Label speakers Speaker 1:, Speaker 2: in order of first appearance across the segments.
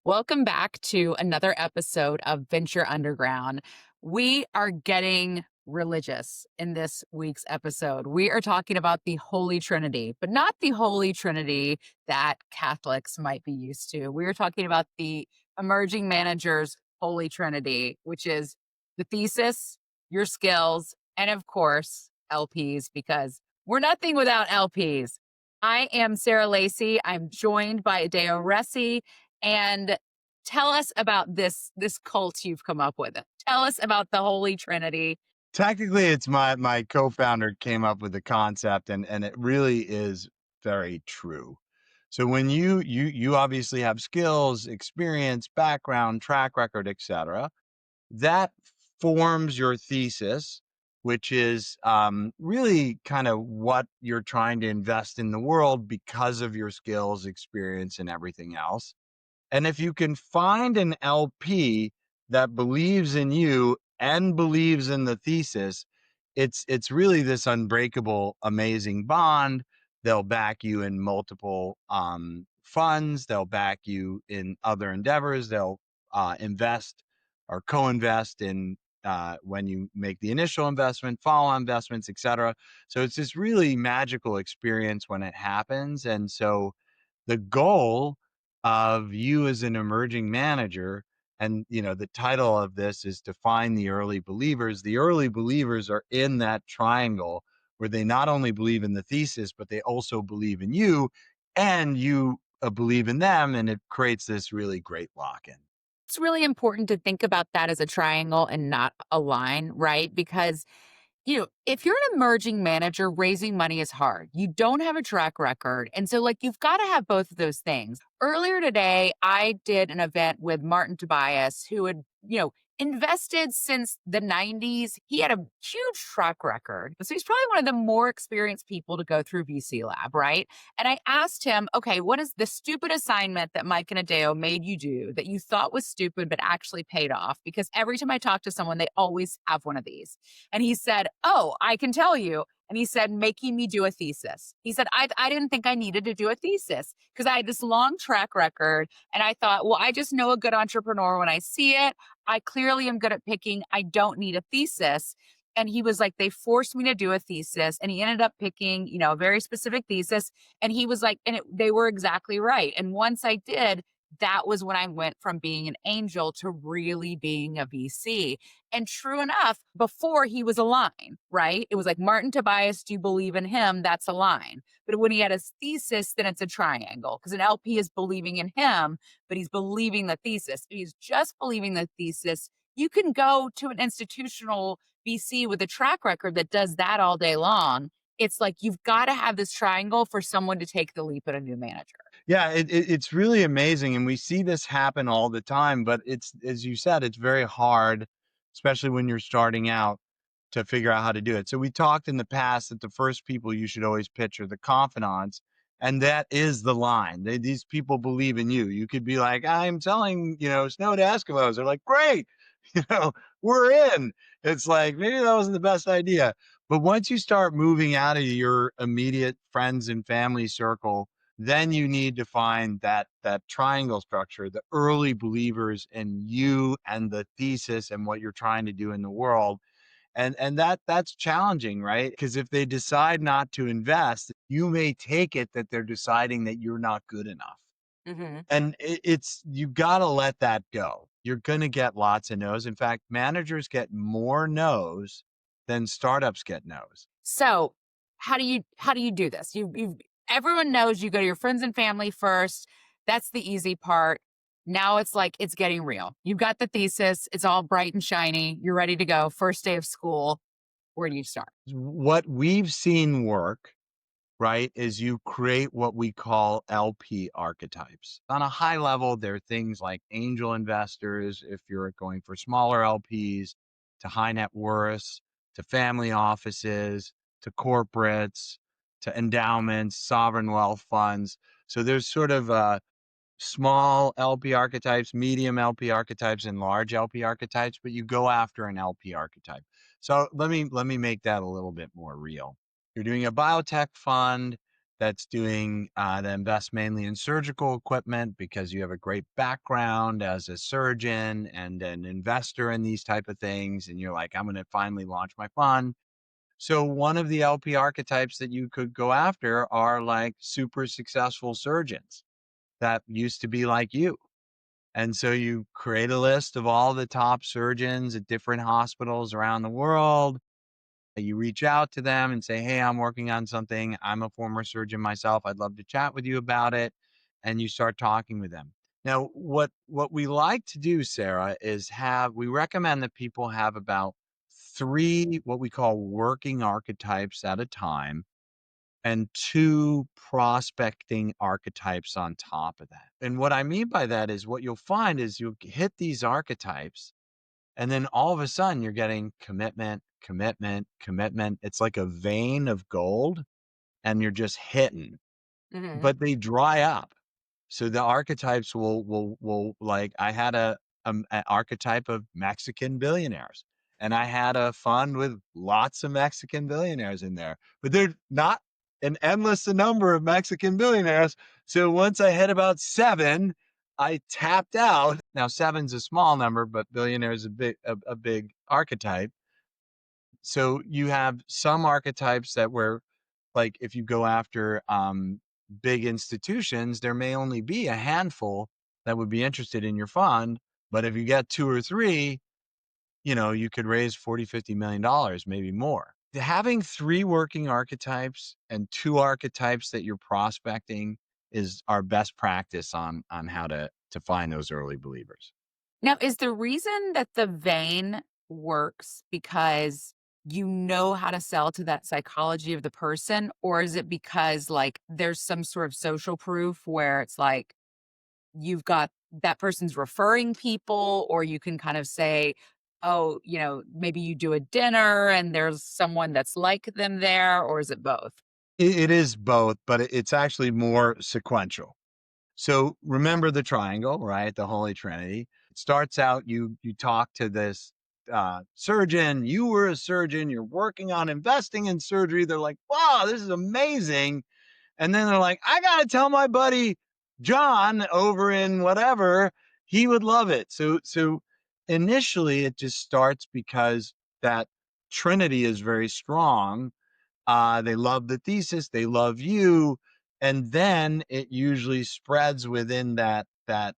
Speaker 1: Welcome back to another episode of Venture Underground. We are getting religious in this week's episode. We are talking about the Holy Trinity, but not the Holy Trinity that Catholics might be used to. We are talking about the emerging managers' Holy Trinity, which is the thesis, your skills, and of course, LPs, because we're nothing without LPs. I am Sarah Lacey. I'm joined by Adeo Ressi. And tell us about this cult you've come up with. Tell us about the Holy Trinity.
Speaker 2: Technically, it's my co-founder came up with the concept, and it really is very true. So when you obviously have skills, experience, background, track record, etc., that forms your thesis, which is really kind of what you're trying to invest in the world because of your skills, experience, and everything else. And if you can find an LP that believes in you and believes in the thesis, it's really this unbreakable, amazing bond. They'll back you in multiple funds. They'll back you in other endeavors. They'll invest or co-invest in when you make the initial investment, follow-on investments, etc. So it's this really magical experience when it happens. And so the goal of you as an emerging manager, and the title of this is to find the early believers. The early believers are in that triangle where they not only believe in the thesis, but they also believe in you, and you believe in them, and it creates this really great lock-in.
Speaker 1: It's really important to think about that as a triangle and not a line, right? Because if you're an emerging manager, raising money is hard. You don't have a track record. And so, you've got to have both of those things. Earlier today, I did an event with Martin Tobias, who had, invested since the 90s. He had a huge track record. So he's probably one of the more experienced people to go through VC Lab, right? And I asked him, okay, what is the stupid assignment that Mike and Adeo made you do that you thought was stupid but actually paid off? Because every time I talk to someone, they always have one of these. And he said, oh, I can tell you. And he said, making me do a thesis. He said, I didn't think I needed to do a thesis because I had this long track record. And I thought, well, I just know a good entrepreneur when I see it. I clearly am good at picking. I don't need a thesis. And he was like, they forced me to do a thesis. And he ended up picking, a very specific thesis. And he was like, they were exactly right. And once I did, that was when I went from being an angel to really being a VC. And true enough, before he was a line, right? It was like, Martin Tobias, do you believe in him? That's a line. But when he had his thesis, then it's a triangle because an LP is believing in him, but he's believing the thesis. If he's just believing the thesis, you can go to an institutional VC with a track record that does that all day long. It's like you've got to have this triangle for someone to take the leap at a new manager.
Speaker 2: Yeah, it's really amazing, and we see this happen all the time. But it's, as you said, it's very hard, especially when you're starting out, to figure out how to do it. So we talked in the past that the first people you should always pitch are the confidants, and that is the line. These people believe in you. You could be like, I'm selling, snow to Eskimos. They're like, great, you know, we're in. It's like, maybe that wasn't the best idea. But once you start moving out of your immediate friends and family circle, then you need to find that triangle structure, the early believers in you and the thesis and what you're trying to do in the world. And that's challenging, right? Because if they decide not to invest, you may take it that they're deciding that you're not good enough.
Speaker 1: Mhm.
Speaker 2: And it's you got to let that go. You're going to get lots of no's. In fact, managers get more no's than startups get no's.
Speaker 1: So, how do you do this? You everyone knows you go to your friends and family first. That's the easy part. Now it's like it's getting real. You've got the thesis, it's all bright and shiny. You're ready to go. First day of school. Where do you start?
Speaker 2: What we've seen work, right, is you create what we call LP archetypes. On a high level, there are things like angel investors, if you're going for smaller LPs, to high net worths, to family offices, to corporates, to endowments, sovereign wealth funds. So there's sort of small LP archetypes, medium LP archetypes, and large LP archetypes, but you go after an LP archetype. So let me make that a little bit more real. You're doing a biotech fund that's doing that invests mainly in surgical equipment because you have a great background as a surgeon and an investor in these type of things, and you're like, I'm going to finally launch my fund. So one of the LP archetypes that you could go after are like super successful surgeons that used to be like you. And so you create a list of all the top surgeons at different hospitals around the world. You reach out to them and say, hey, I'm working on something. I'm a former surgeon myself. I'd love to chat with you about it. And you start talking with them. Now, what we like to do, Sarah, is we recommend that people have about three what we call working archetypes at a time and two prospecting archetypes on top of that. And what I mean by that is what you'll find is you'll hit these archetypes and then all of a sudden you're getting commitment, commitment, commitment. It's like a vein of gold and you're just hitting,
Speaker 1: Mhm.
Speaker 2: but they dry up. So the archetypes will like I had an archetype of Mexican billionaires, and I had a fund with lots of Mexican billionaires in there, but they're not an endless number of Mexican billionaires. So once I hit about seven, I tapped out. Now seven's a small number, but billionaire is a big archetype. So you have some archetypes that were like if you go after big institutions, there may only be a handful that would be interested in your fund. But if you get two or three, you could raise 40, $50 million, maybe more. Having three working archetypes and two archetypes that you're prospecting is our best practice on how to find those early believers.
Speaker 1: Now, is the reason that the vein works because you know how to sell to that psychology of the person? Or is it because, like, there's some sort of social proof where it's like you've got that person's referring people, or you can kind of say, oh, maybe you do a dinner and there's someone that's like them there, or is it both?
Speaker 2: It is both, but it's actually more sequential. So remember the triangle, right? The Holy Trinity. It starts out, you talk to this surgeon. You were a surgeon. You're working on investing in surgery. They're like, wow, this is amazing. And then they're like, I gotta tell my buddy John over in whatever, he would love it. So initially it just starts because that Trinity is very strong. They love the thesis, they love you, and then it usually spreads within that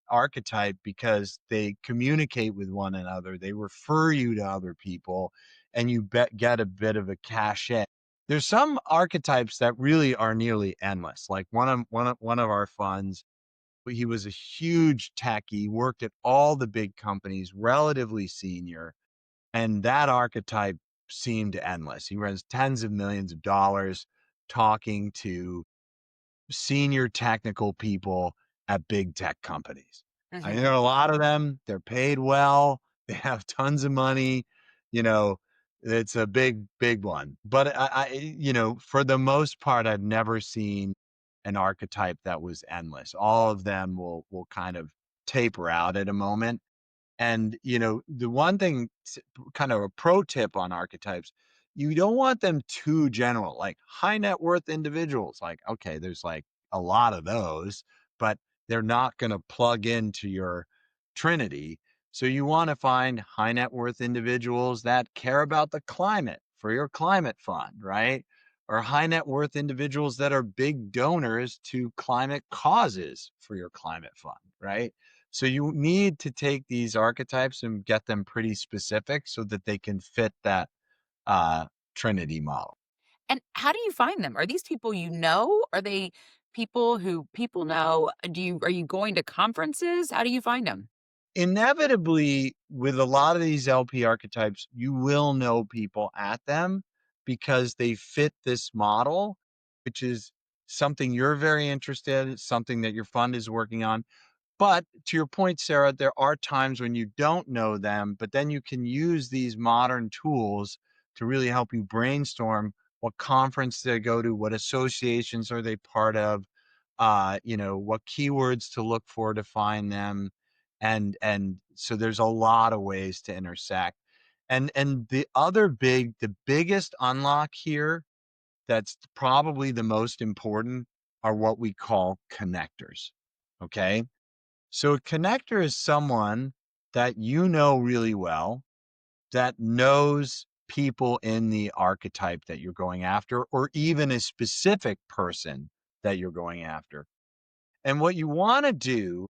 Speaker 2: archetype because they communicate with one another. They refer you to other people, and you get a bit of a cachet. There's some archetypes that really are nearly endless. Like one of our funds, he was a huge techie, worked at all the big companies, relatively senior, and that archetype seemed endless. He runs tens of millions of dollars talking to senior technical people at big tech companies. I mean,
Speaker 1: Hmm.
Speaker 2: there are a lot of them. They're paid well. They have tons of money. You know, it's a big one. But for the most part, I've never seen an archetype that was endless. All of them will kind of taper out at a moment. And, the one thing, kind of a pro tip on archetypes, you don't want them too general, like high net worth individuals. Like, okay, there's like a lot of those, but they're not going to plug into your Trinity. So you want to find high net worth individuals that care about the climate for your climate fund, right? Or high net worth individuals that are big donors to climate causes for your climate fund, right? So you need to take these archetypes and get them pretty specific so that they can fit that uh, Trinity model.
Speaker 1: And how do you find them? Are these people you know? Are they people who people know? Are you going to conferences? How do you find them?
Speaker 2: Inevitably, with a lot of these LP archetypes, you will know people at them because they fit this model, which is something you're very interested in, something that your fund is working on. But to your point, Sarah, there are times when you don't know them, but then you can use these modern tools to really help you brainstorm what conference they go to, what associations are they part of, what keywords to look for to find them. And so there's a lot of ways to intersect. And the biggest unlock here that's probably the most important are what we call connectors. Okay. So a connector is someone that you know really well that knows people in the archetype that you're going after, or even a specific person that you're going after. And what you want to do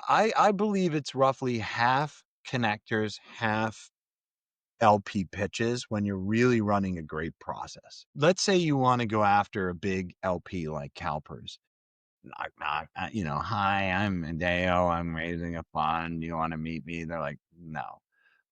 Speaker 2: I believe it's roughly half connectors, half LP pitches when you're really running a great process. Let's say you want to go after a big LP like CalPERS. Knock, knock, hi, I'm Adeo. I'm raising a fund. You want to meet me? They're like, no.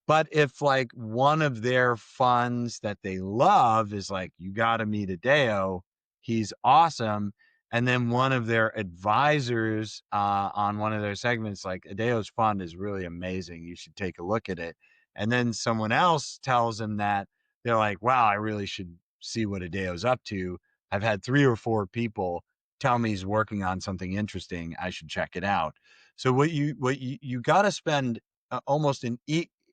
Speaker 2: But if like one of their funds that they love is like, you got to meet Adeo, he's awesome. And then one of their advisors on one of their segments, like Adeo's fund is really amazing. You should take a look at it. And then someone else tells them that they're like, wow, I really should see what Adeo's up to. I've had 3 or 4 people tell me he's working on something interesting. I should check it out. So what you got to spend almost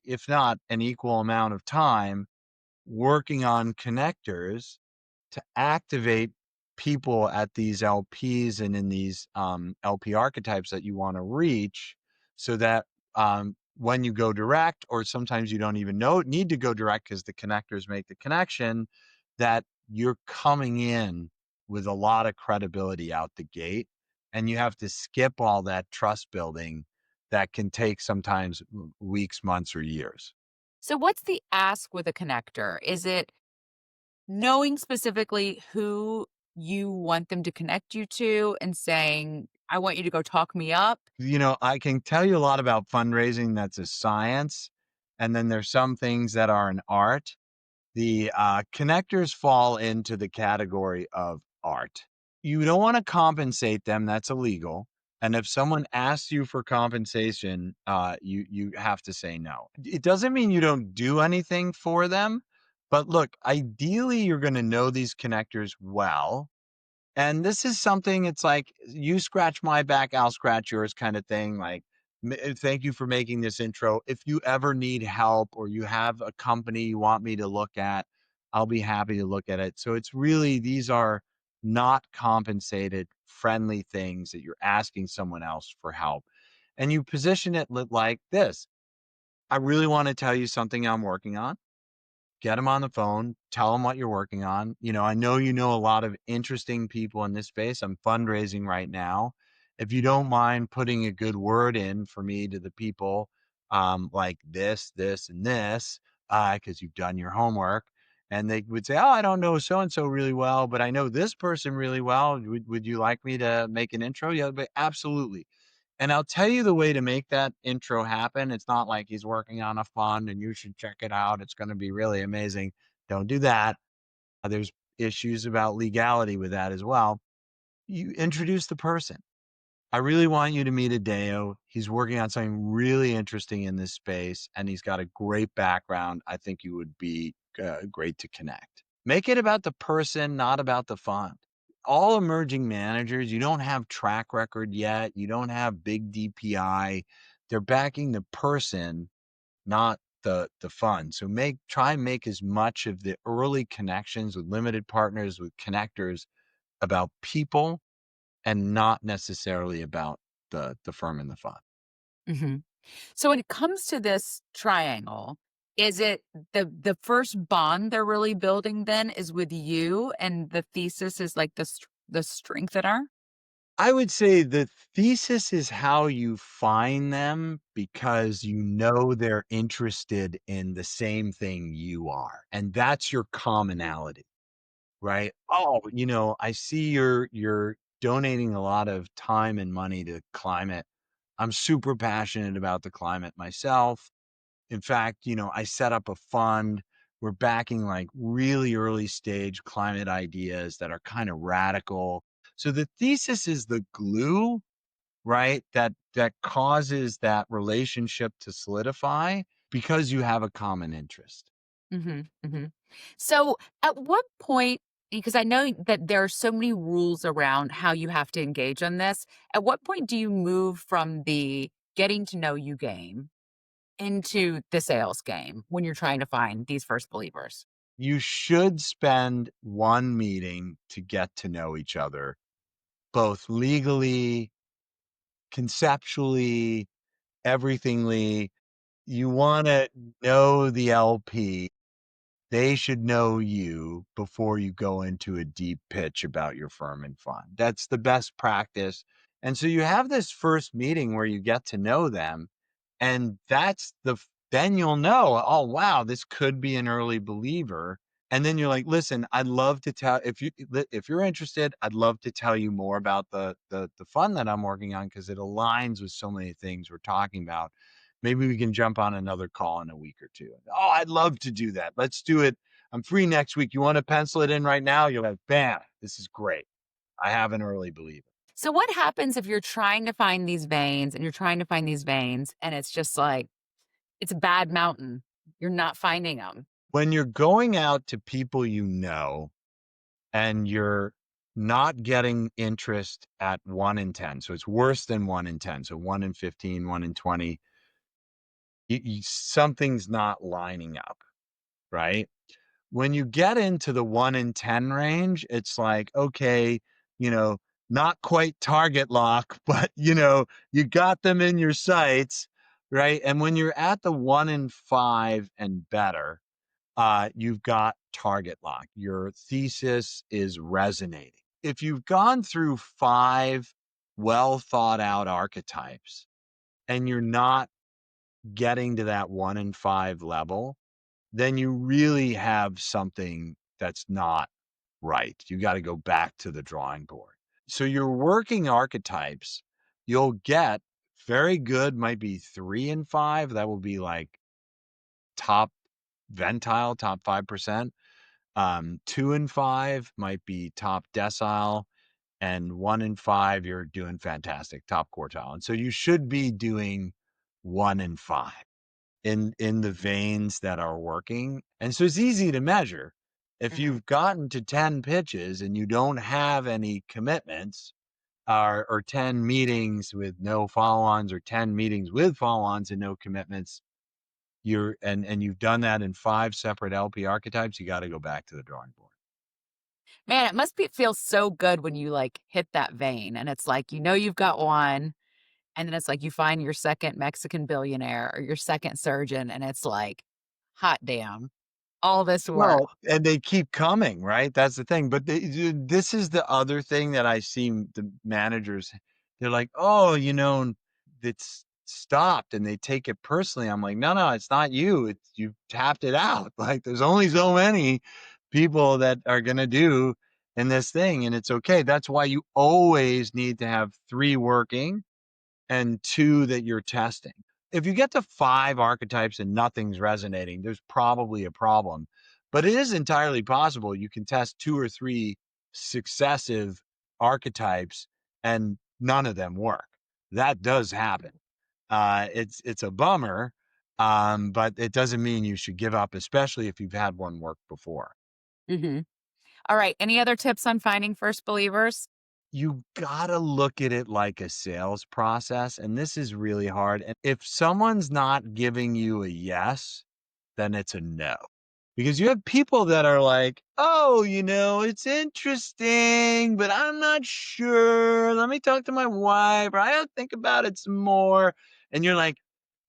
Speaker 2: if not an equal amount of time working on connectors to activate people at these LPs and in these LP archetypes that you want to reach so that when you go direct, or sometimes you don't even need to go direct because the connectors make the connection, that you're coming in with a lot of credibility out the gate, and you have to skip all that trust building that can take sometimes weeks, months, or years.
Speaker 1: So, what's the ask with a connector? Is it knowing specifically who you want them to connect you to and saying, I want you to go talk me up?
Speaker 2: I can tell you a lot about fundraising that's a science, and then there's some things that are an art. The connectors fall into the category of art. You don't want to compensate them, that's illegal. And if someone asks you for compensation, you have to say no. It doesn't mean you don't do anything for them, but look, ideally you're going to know these connectors well, and this is something, it's like, you scratch my back, I'll scratch yours kind of thing. Like, thank you for making this intro. If you ever need help or you have a company you want me to look at, I'll be happy to look at it. So it's really, these are not compensated, friendly things that you're asking someone else for help. And you position it like this: I really want to tell you something I'm working on. Get them on the phone, tell them what you're working on. I know you know a lot of interesting people in this space. I'm fundraising right now. If you don't mind putting a good word in for me to the people, like this, and this, because you've done your homework. And they would say, oh, I don't know so and so really well, but I know this person really well. Would you like me to make an intro? Yeah, but absolutely. And I'll tell you the way to make that intro happen. It's not like he's working on a fund and you should check it out. It's going to be really amazing. Don't do that. There's issues about legality with that as well. You introduce the person. I really want you to meet Adeo. He's working on something really interesting in this space, and he's got a great background. I think you would be great to connect. Make it about the person, not about the fund. All emerging managers, you don't have track record yet. You don't have big DPI. They're backing the person, not the fund. So try and make as much of the early connections with limited partners, with connectors, about people and not necessarily about the firm and the fund.
Speaker 1: Mhm. So when it comes to this triangle, is it the first bond they're really building then is with you and the thesis is like the strengthener?
Speaker 2: I would say the thesis is how you find them because you know they're interested in the same thing you are, and that's your commonality, right? Oh, I see you're donating a lot of time and money to climate. I'm super passionate about the climate myself. In fact, I set up a fund. We're backing like really early stage climate ideas that are kind of radical. So the thesis is the glue, right? That causes that relationship to solidify because you have a common interest.
Speaker 1: Mhm, mhm. So, at what point because I know that there are so many rules around how you have to engage on this, at what point do you move from the getting to know you game into the sales game when you're trying to find these first believers?
Speaker 2: You should spend one meeting to get to know each other both legally, conceptually, everythingly. You wanna know the LP. They should know you before you go into a deep pitch about your firm and fund. That's the best practice. And so you have this first meeting where you get to know them, and then you'll know, oh wow, this could be an early believer. And then you're like, listen, I'd love to tell if you're interested, I'd love to tell you more about the fund that I'm working on because it aligns with so many things we're talking about. Maybe we can jump on another call in a week or two. Oh, I'd love to do that. Let's do it. I'm free next week. You want to pencil it in right now? You're like, bam, this is great. I have an early believer.
Speaker 1: So what happens if you're trying to find these veins and you're trying to find these veins and it's just like it's a bad mountain. You're not finding them.
Speaker 2: When you're going out to people you know and you're not getting interest at 1 in 10, so it's worse than 1 in 10, so 1 in 15, 1 in 20, something's not lining up, right? When you get into the 1 in 10 range, it's like, okay, you know, not quite target lock, but you got them in your sights, right? And when you're at the 1 in 5 and better, you've got target lock. Your thesis is resonating. If you've gone through 5 well thought out archetypes and you're not getting to that 1 in 5 level, then you really have something that's not right. You got to go back to the drawing board. So your working archetypes, you'll get very good, might be 3 in 5. That will be like top ventile, top 5%. 2 in 5 might be top decile, and 1 in 5, you're doing fantastic, top quartile. And so you should be doing 1 in 5 in the veins that are working. And so it's easy to measure. If
Speaker 1: Mhm.
Speaker 2: you've gotten to 10 pitches and you don't have any commitments, or 10 meetings with no follow-ons, or 10 meetings with follow-ons and no commitments, and you've done that in 5 separate LP archetypes, you got to go back to the drawing board.
Speaker 1: Man, it must be feel so good when you, like, hit that vein, and it's like, you've got one, and then it's like you find your 2nd Mexican billionaire or your 2nd surgeon, and it's like, "Hot damn, all this work."
Speaker 2: Well, and they keep coming, right? That's the thing. But this is the other thing that I see the managers, they're like, oh, it's stopped, and they take it personally. I'm like, no, no, it's not you. It's you tapped it out. Like there's only so many people that are gonna do in this thing, and it's okay. That's why you always need to have 3 working and 2 that you're testing. If you get to 5 archetypes and nothing's resonating, there's probably a problem. But it is entirely possible you can test 2 or 3 successive archetypes and none of them work. That does happen. It's a bummer, but it doesn't mean you should give up, especially if you've had one work before.
Speaker 1: Mhm. Alright, any other tips on finding first believers?
Speaker 2: You gotta look at it like a sales process, and this is really hard. And if someone's not giving you a yes, then it's a no. Because you have people that are like, oh, it's interesting, but I'm not sure. Let me talk to my wife, or I'll think about it some more. And you're like,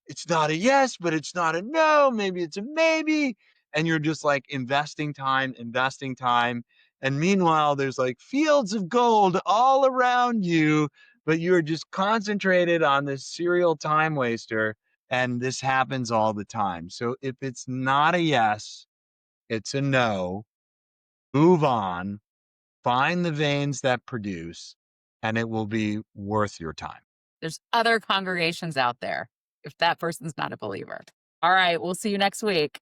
Speaker 2: it's not a yes, but it's not a no. Maybe it's a maybe. And you're just like investing time, investing time. And meanwhile, there's like fields of gold all around you, but you're just concentrated on this serial time waster. And this happens all the time. So if it's not a yes, it's a no. Move on, find the veins that produce, and it will be worth your time.
Speaker 1: There's other congregations out there if that person's not a believer. Alright, we'll see you next week.